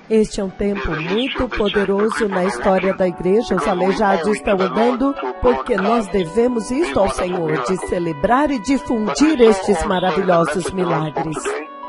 Este é um tempo muito poderoso na história da igreja. Os aleijados estão andando porque nós devemos isto ao Senhor, de celebrar e difundir estes maravilhosos milagres.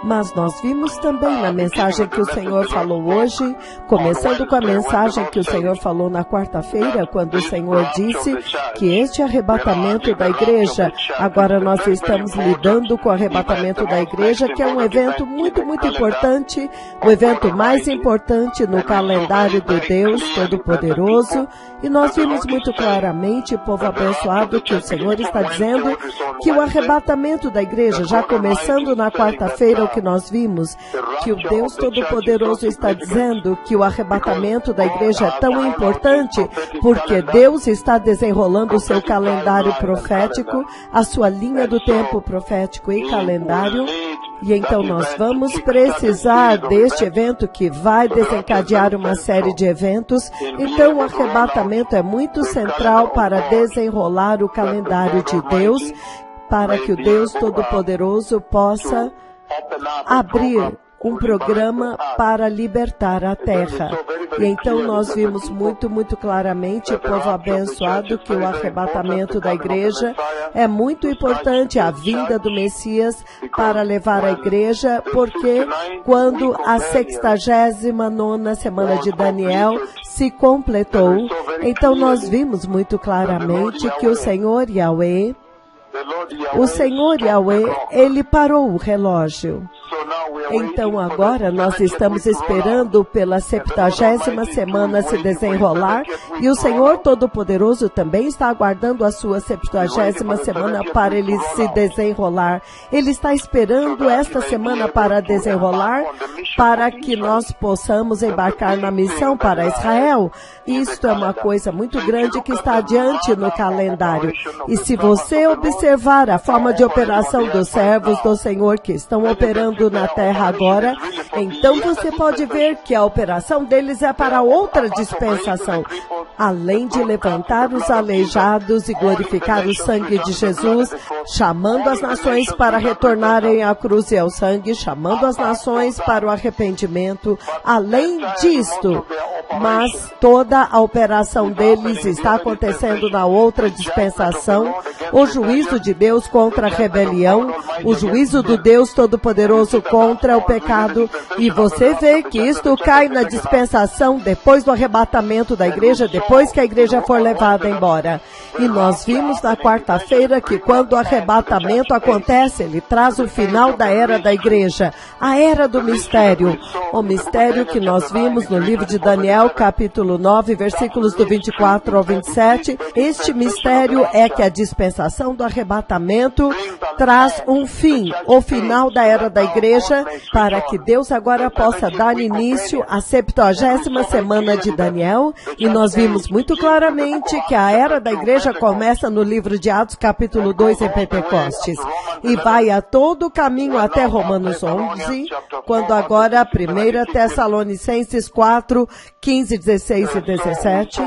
Mas nós vimos também na mensagem que o Senhor falou hoje, começando com a mensagem que o Senhor falou na quarta-feira, quando o Senhor disse que este arrebatamento da igreja, agora nós estamos lidando com o arrebatamento da igreja, que é um evento muito, muito importante, o evento mais importante no calendário do Deus Todo-Poderoso, e nós vimos muito claramente, povo abençoado, que o Senhor está dizendo que o arrebatamento da igreja, já começando na quarta-feira, o que nós vimos, que o Deus Todo-Poderoso está dizendo que o arrebatamento da igreja é tão importante porque Deus está desenrolando o seu calendário profético, a sua linha do tempo profético e calendário, e então nós vamos precisar deste evento que vai desencadear uma série de eventos. Então o arrebatamento é muito central para desenrolar o calendário de Deus, para que o Deus Todo-Poderoso possa abrir um programa para libertar a terra. E então nós vimos muito, muito claramente, povo abençoado, que o arrebatamento da igreja é muito importante, a vinda do Messias para levar a igreja, porque quando a 69ª semana de Daniel se completou, então nós vimos muito claramente que o Senhor Yahweh, Ele parou o relógio. Então agora nós estamos esperando pela 70ª semana se desenrolar, e o Senhor Todo-Poderoso também está aguardando a sua 70ª semana para ele se desenrolar. Ele está esperando esta semana para desenrolar, para que nós possamos embarcar na missão para Israel. Isto é uma coisa muito grande que está adiante no calendário. E se você observar a forma de operação dos servos do Senhor que estão operando na terra agora, então você pode ver que a operação deles é para outra dispensação. Além de levantar os aleijados e glorificar o sangue de Jesus, chamando as nações para retornarem à cruz e ao sangue, chamando as nações para o arrependimento. Além disto, mas toda a operação deles está acontecendo na outra dispensação, o juízo de Deus contra a rebelião, o juízo do Deus Todo-Poderoso contra o pecado, e você vê que isto cai na dispensação depois do arrebatamento da igreja, depois que a igreja for levada embora. E nós vimos na quarta-feira que quando o arrebatamento acontece, ele traz o final da era da igreja, a era do mistério, o mistério que nós vimos no livro de Daniel, capítulo 9, versículos do 24 ao 27, este mistério é que a dispensação do arrebatamento traz um fim, o final da era da igreja, para que Deus agora possa dar início à 70ª semana de Daniel, e nós vimos muito claramente que a era da igreja começa no livro de Atos, capítulo 2, em Pentecostes, e vai a todo o caminho até Romanos 11, quando agora 1 Tessalonicenses 4, 15, 16 e 17.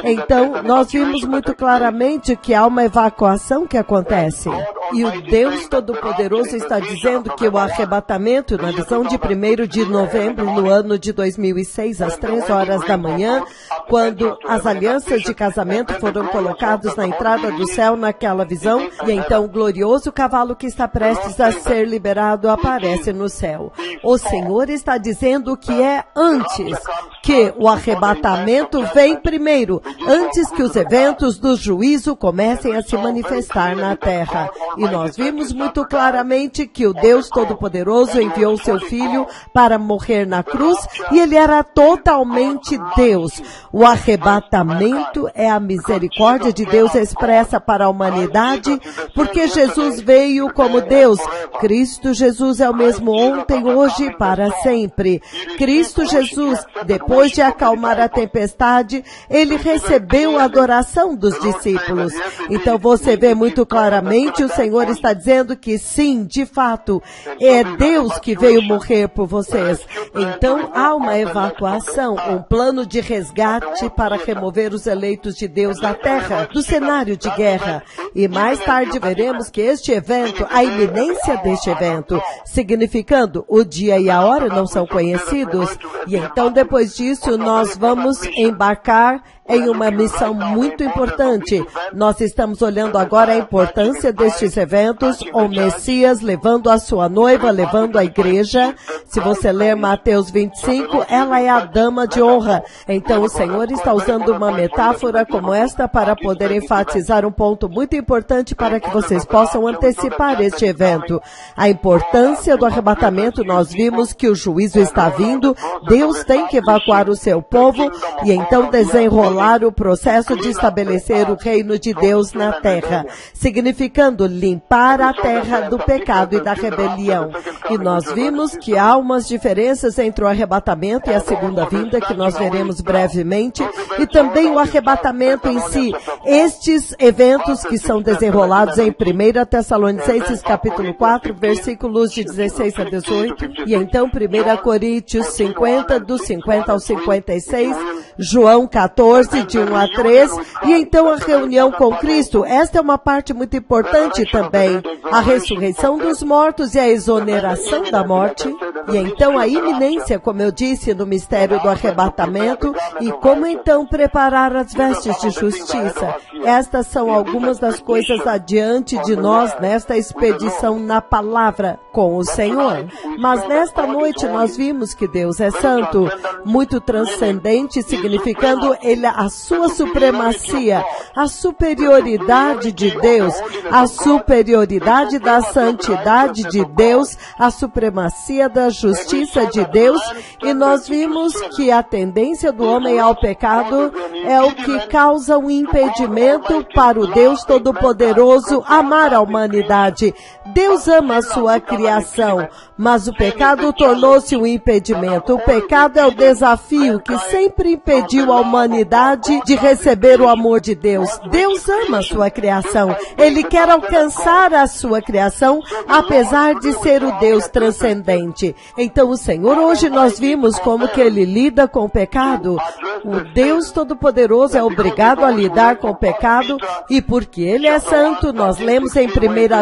Então, nós vimos muito claramente que há uma evacuação que acontece. E o Deus Todo-Poderoso está dizendo que o arrebatamento, na visão de 1º de novembro, no ano de 2006, às 3 horas da manhã, quando as alianças de casamento foram colocadas na entrada do céu naquela visão, e então o glorioso cavalo que está prestes a ser liberado aparece no céu. O Senhor está dizendo que é antes, que o arrebatamento vem primeiro, antes que os eventos do juízo comecem a se manifestar na terra. E nós vimos muito claramente que o Deus Todo-Poderoso enviou seu Filho para morrer na cruz, e ele era totalmente Deus. O arrebatamento é a misericórdia de Deus expressa para a humanidade, porque Jesus veio como Deus. Cristo Jesus é o mesmo ontem, hoje e para sempre. Cristo Jesus, depois de acalmar a tempestade, ele recebeu a adoração dos discípulos. Então você vê muito claramente, o Senhor está dizendo que sim, de fato, é Deus que veio morrer por vocês. Então há uma evacuação, um plano de resgate para remover os eleitos de Deus da terra, do cenário de guerra. E mais tarde veremos que este evento, a iminência deste evento, significando o dia e a hora não são conhecidos. E então depois disso nós vamos embarcar em uma missão muito importante. Nós estamos olhando agora a importância destes eventos, o Messias levando a sua noiva, levando a igreja. Se você ler Mateus 25, ela é a dama de honra. Então o Senhor está usando uma metáfora como esta para poder enfatizar um ponto muito importante para que vocês possam antecipar este evento. A importância do arrebatamento, nós vimos que o juízo está vindo, Deus tem que evacuar o seu povo e então desenrolar o processo de estabelecer o reino de Deus na terra, significando limpar a terra do pecado e da rebelião. E nós vimos que há umas diferenças entre o arrebatamento e a segunda vinda, que nós veremos brevemente, e também o arrebatamento em si. Estes eventos que são desenrolados em 1 Tessalonicenses capítulo 4, versículos de 16 a 18, e então 1 Coríntios 50, do 50 ao 56, João 14, de 1 a 3, e então a reunião com Cristo. Esta é uma parte muito importante também. A ressurreição dos mortos e a exoneração da morte. E então a iminência, como eu disse, no mistério do arrebatamento, e como então preparar as vestes de justiça. Estas são algumas das coisas adiante de nós nesta expedição na palavra com o Senhor. Mas nesta noite nós vimos que Deus é santo, muito transcendente, significando ele a sua supremacia, a superioridade de Deus, a superioridade da santidade de Deus, a supremacia da justiça de Deus, e nós vimos que a tendência do homem ao pecado é o que causa um impedimento para o Deus Todo-Poderoso amar a humanidade. Deus ama a sua criação, mas o pecado tornou-se um impedimento. O pecado é o desafio que sempre impediu a humanidade de receber o amor de Deus. Deus ama a sua criação. Ele quer alcançar a sua criação, apesar de ser o Deus transcendente. Então o Senhor, hoje nós vimos como que Ele lida com o pecado. O Deus Todo-Poderoso é obrigado a lidar com o pecado, e porque Ele é santo, nós lemos em 1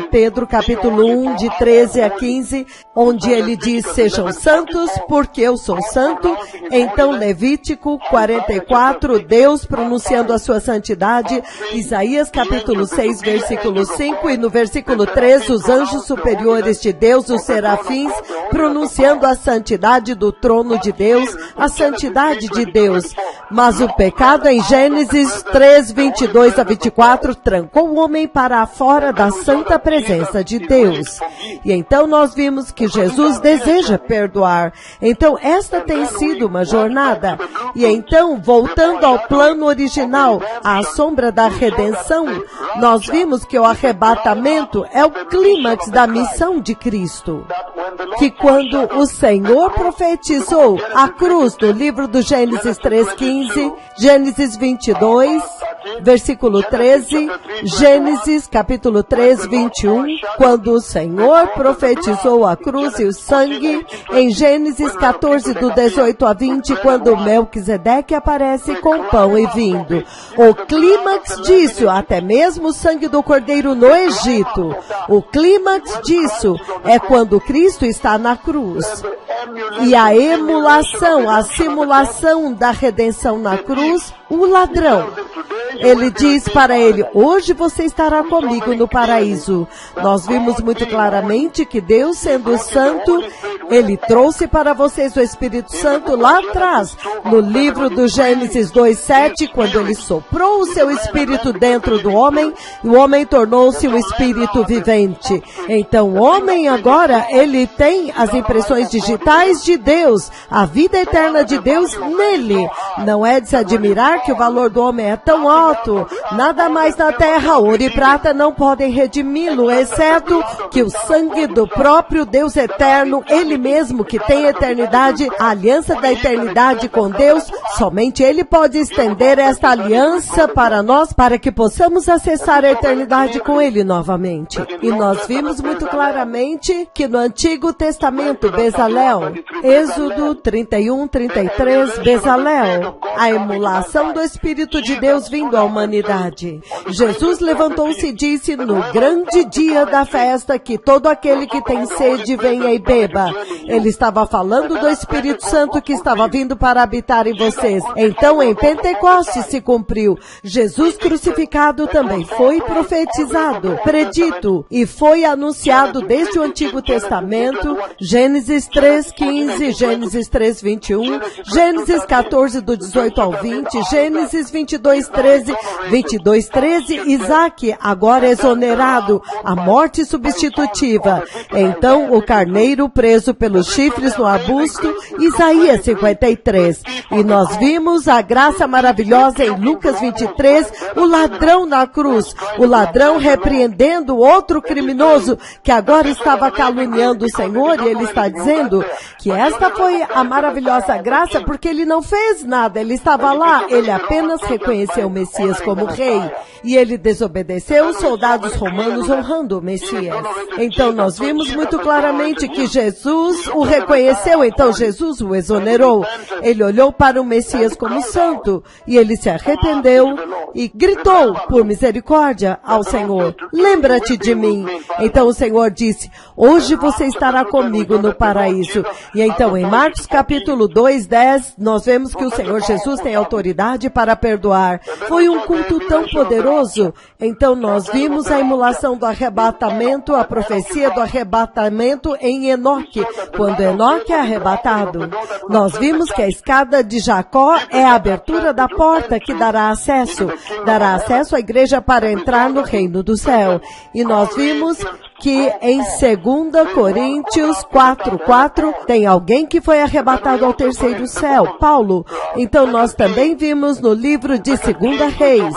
Pedro capítulo 1, de 13 a 15, onde Ele diz, sejam santos, porque eu sou santo. Então Levítico 44, Deus pronunciando a sua santidade. Isaías capítulo 6, versículo 5, e no versículo 3, os anjos superiores de Deus, os serafins, pronunciando a santidade do trono de Deus, a santidade de Deus. Mas o pecado, em Gênesis 3, 22 a 24, trancou o homem para fora da santa presença de Deus. E então nós vimos que Jesus deseja perdoar. Então esta tem sido uma jornada. E então, voltando ao plano original, à sombra da redenção, nós vimos que o arrebatamento é o clímax da missão de Cristo. Que quando o Senhor profetizou a cruz no livro do Gênesis 3:15, Gênesis 22, versículo 13, Gênesis capítulo 3, 21, quando o Senhor profetizou a cruz e o sangue, em Gênesis 14, do 18 a 20, quando Melquisedeque aparece com pão e vinho. O clímax disso, até mesmo o sangue do cordeiro no Egito, o clímax disso é quando Cristo está na cruz. E a emulação, a simulação da redenção na cruz, o ladrão. Ele diz para ele, hoje você estará comigo no paraíso. Nós vimos muito claramente que Deus, sendo santo, Ele trouxe para vocês o Espírito Santo lá atrás, no livro do Gênesis 2:7, quando Ele soprou o seu Espírito dentro do homem, e o homem tornou-se um Espírito vivente. Então o homem agora, ele tem as impressões digitais de Deus, a vida eterna de Deus nele. Não é de se admirar que o valor do homem é tão alto, nada mais na terra, ouro e prata não podem redimi-lo, exceto que o sangue do próprio Deus eterno, Ele mesmo que tem eternidade, a aliança da eternidade com Deus, somente Ele pode estender esta aliança para nós, para que possamos acessar a eternidade com Ele novamente. E nós vimos muito claramente que no Antigo Testamento, Bezalel, Bezalel. Êxodo 31, 33, Bezalel. A emulação do Espírito de Deus vindo à humanidade. Jesus levantou-se e disse no grande dia da festa que todo aquele que tem sede venha e beba. Ele estava falando do Espírito Santo que estava vindo para habitar em vocês. Então em Pentecostes se cumpriu. Jesus crucificado também foi profetizado, predito e foi anunciado desde o Antigo Testamento, Gênesis 3:15, Gênesis 3:21, Gênesis 14 do 18 ao 20, Gênesis 22:13, 22:13, Isaac agora exonerado, a morte substitutiva. Então o carneiro preso pelos chifres no arbusto, Isaías 53. E nós vimos a graça maravilhosa em Lucas 23, o ladrão na cruz, o ladrão repreendendo outro criminoso que agora estava caluniando o Senhor, e ele está dizendo que esta foi a maravilhosa graça porque ele não fez nada, ele estava lá, ele apenas reconheceu o Messias como rei e ele desobedeceu os soldados romanos honrando o Messias. Então nós vimos muito claramente que Jesus o reconheceu, então Jesus o exonerou. Ele olhou para o Messias como santo e ele se arrependeu e gritou por misericórdia ao Senhor: lembra-te de mim. Então o Senhor disse: hoje você estará comigo no paraíso. E então em Marcos capítulo 2:10 nós vemos que o Senhor Jesus tem autoridade para perdoar. Foi um culto tão poderoso. Então nós vimos a emulação do arrebatamento, a profecia do arrebatamento em Enoque, quando Enoque é arrebatado. Nós vimos que a escada de Jacó é a abertura da porta que dará acesso à igreja para entrar no reino do céu. E nós vimos que em 2 Coríntios 4:4 tem alguém que foi arrebatado ao terceiro céu, Paulo. Então nós também vimos no livro de 2 Reis.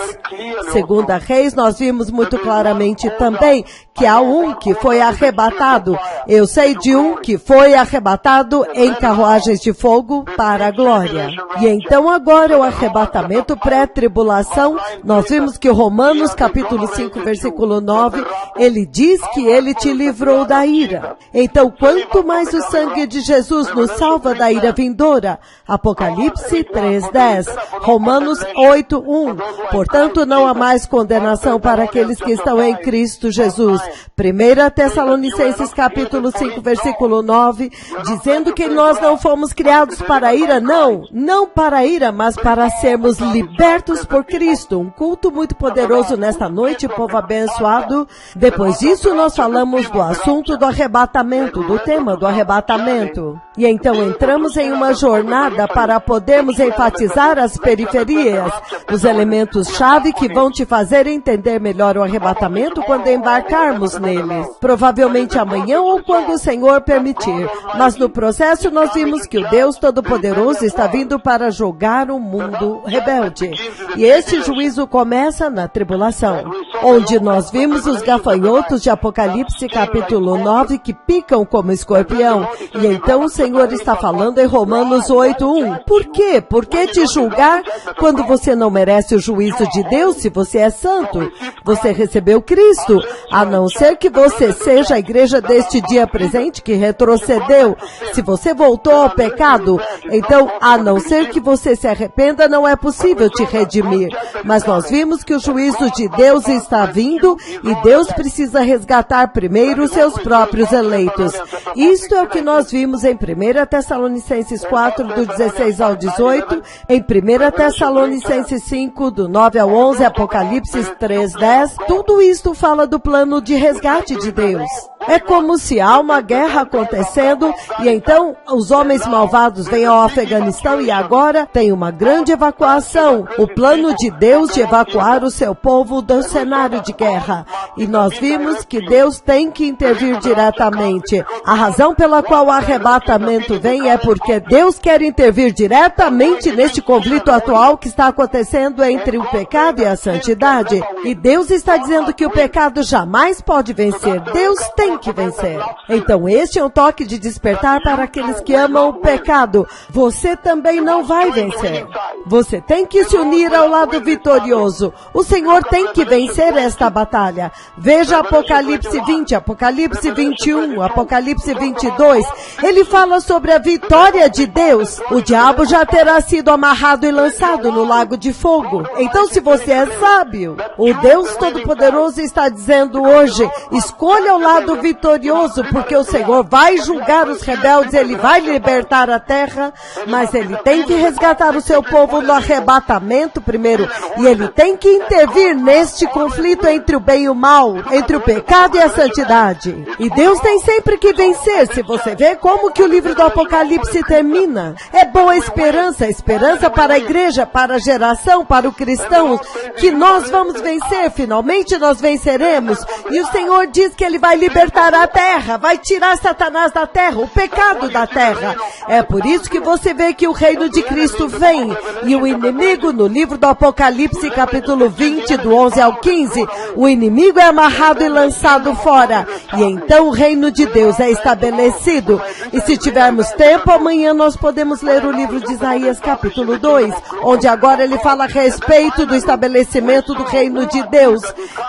2 Reis nós vimos muito claramente também que há um que foi arrebatado. Eu sei de um que foi arrebatado em carruagens de fogo para a glória. E então agora o arrebatamento pré-tribulação, nós vimos que Romanos capítulo 5 versículo 9, ele diz que ele te livrou da ira. Então quanto mais o sangue de Jesus nos salva da ira vindoura. Apocalipse 3:10, Romanos 8:1. Portanto não há mais condenação para aqueles que estão em Cristo Jesus. 1 Tessalonicenses capítulo 5 versículo 9, dizendo que nós não fomos criados para a ira, não para a ira, mas para sermos libertos por Cristo. Um culto muito poderoso nesta noite, povo abençoado. Depois disso nós falamos do assunto do arrebatamento, do tema do arrebatamento. E então entramos em uma jornada para podermos enfatizar as periferias, os elementos-chave que vão te fazer entender melhor o arrebatamento quando embarcarmos neles. Provavelmente amanhã ou quando o Senhor permitir. Mas no processo nós vimos que o Deus Todo-Poderoso está vindo para julgar o mundo rebelde. E esse juízo começa na tribulação, onde nós vimos os gafanhotos de Apocalipse capítulo 9 que picam como escorpião. E então o Senhor está falando em Romanos 8:1. Por quê? Por que te julgar quando você não merece o juízo de Deus se você é santo? Você recebeu Cristo, a não ser que você seja a igreja deste dia presente que retrocedeu. Se você voltou ao pecado, então a não ser que você se arrependa, não é possível te redimir. Mas nós vimos que o juízo de Deus está vindo e Deus precisa resgatar primeiro os seus próprios eleitos. Isto é o que nós vimos em 1 Tessalonicenses 4, do 16 ao 18, em 1 Tessalonicenses 5, do 9 ao 11, Apocalipse 3:10. Tudo isto fala do plano de resgate de Deus. É como se há uma guerra acontecendo e então os homens malvados vêm ao Afeganistão e agora tem uma grande evacuação. O plano de Deus de evacuar o seu povo do cenário de guerra. E nós vimos que Deus tem que intervir diretamente. A razão pela qual o arrebatamento vem é porque Deus quer intervir diretamente neste conflito atual que está acontecendo entre o pecado e a santidade. E Deus está dizendo que o pecado jamais pode vencer. Deus tem que vencer. Então este é um toque de despertar para aqueles que amam o pecado. Você também não vai vencer. Você tem que se unir ao lado vitorioso. O Senhor tem que vencer esta batalha. Veja Apocalipse 20, Apocalipse 21, Apocalipse 22. Ele fala sobre a vitória de Deus. O diabo já terá sido amarrado e lançado no lago de fogo. Então, se você é sábio, o Deus Todo-Poderoso está dizendo hoje, escolha o lado vitorioso, porque o Senhor vai julgar os rebeldes, Ele vai libertar a terra, mas Ele tem que resgatar o seu povo no arrebatamento primeiro, e Ele tem que intervir neste conflito entre o bem e o mal, entre o pecado e a santidade. E Deus tem sempre que vencer. Se você vê como que o livro do Apocalipse termina, é boa esperança, esperança para a igreja, para a geração, para o cristão, que nós vamos vencer, finalmente nós venceremos. E o Senhor diz que Ele vai libertar a terra, vai tirar Satanás da terra, o pecado da terra. É por isso que você vê que o reino de Cristo vem, e o inimigo, no livro do Apocalipse, capítulo 20, do 11 ao 15, o inimigo é amarrado e lançado fora, e então o reino de Deus é estabelecido. E se tivermos tempo, amanhã nós podemos ler o livro de Isaías, capítulo 2, onde agora ele fala a respeito do estabelecimento do reino de Deus.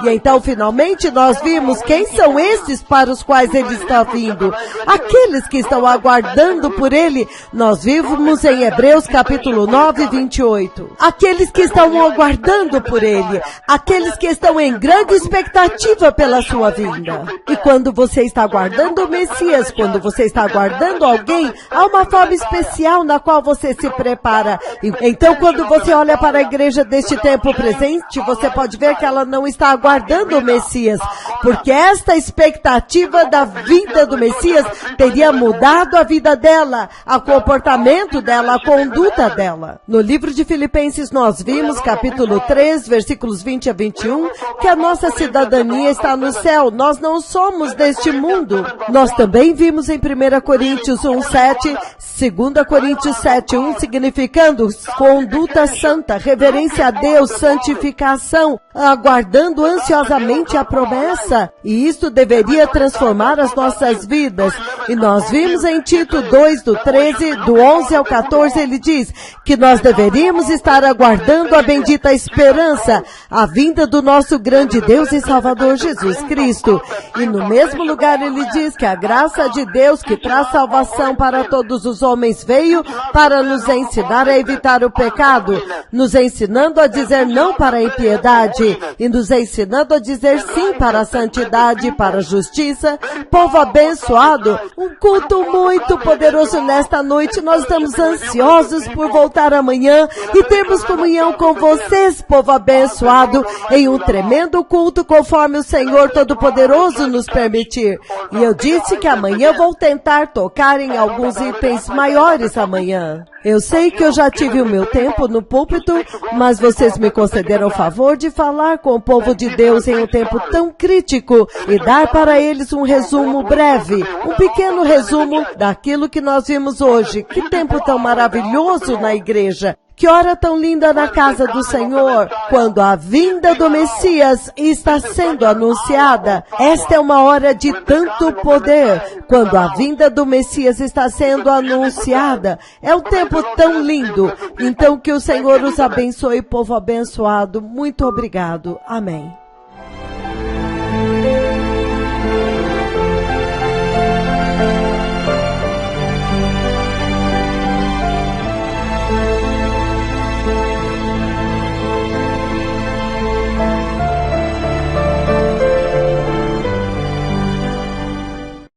E então, finalmente, nós vimos quem são esses para os quais ele está vindo. Aqueles que estão aguardando por ele, nós vimos em Hebreus, capítulo 9, 28. Aqueles que estão aguardando por ele, aqueles que estão em grande expectativa pela sua vinda. E quando você está aguardando o Messias, quando você está aguardando alguém, há uma forma especial na qual você se prepara. E então, quando você olha para a igreja deste tempo presente, você pode ver que ela não está aguardando o Messias, porque esta expectativa da vinda do Messias teria mudado a vida dela, o comportamento dela, a conduta dela. No livro de Filipenses nós vimos, capítulo 3, versículos 20 a 21, que a nossa cidadania está no céu. Nós não somos deste mundo. Nós também vimos em 1 Coríntios 1:7, 2 Coríntios 7:1, significando conduta santa, reverência a Deus, santificação, aguardando ansiosamente a promessa. E isto deveria transformar as nossas vidas. E nós vimos em Tito 2, do 13, do 11 ao 14, ele diz que nós deveríamos estar aguardando a bendita esperança, a vinda do nosso grande Deus e Salvador Jesus Cristo. E no mesmo lugar ele diz que a graça de Deus que traz salvação para todos os homens veio para nos ensinar a evitar o pecado, nos ensinando a dizer não para a impiedade e nos ensinando a dizer sim para a santidade, para a justiça. Povo abençoado, um culto muito poderoso nesta noite. Nós estamos ansiosos por voltar amanhã e termos comunhão com vocês, povo abençoado, em um tremendo culto conforme o Senhor Todo-Poderoso nos permitir. E eu disse que amanhã vou tentar tocar em alguns itens maiores amanhã. Eu sei que eu já tive o meu tempo no púlpito, mas vocês me concederam o favor de falar com o povo de Deus em um tempo tão crítico e dar para eles um resumo breve, um pequeno resumo daquilo que nós vimos hoje. Que tempo tão maravilhoso na igreja! Que hora tão linda na casa do Senhor, quando a vinda do Messias está sendo anunciada. Esta é uma hora de tanto poder, quando a vinda do Messias está sendo anunciada. É um tempo tão lindo. Então que o Senhor os abençoe, povo abençoado. Muito obrigado. Amém.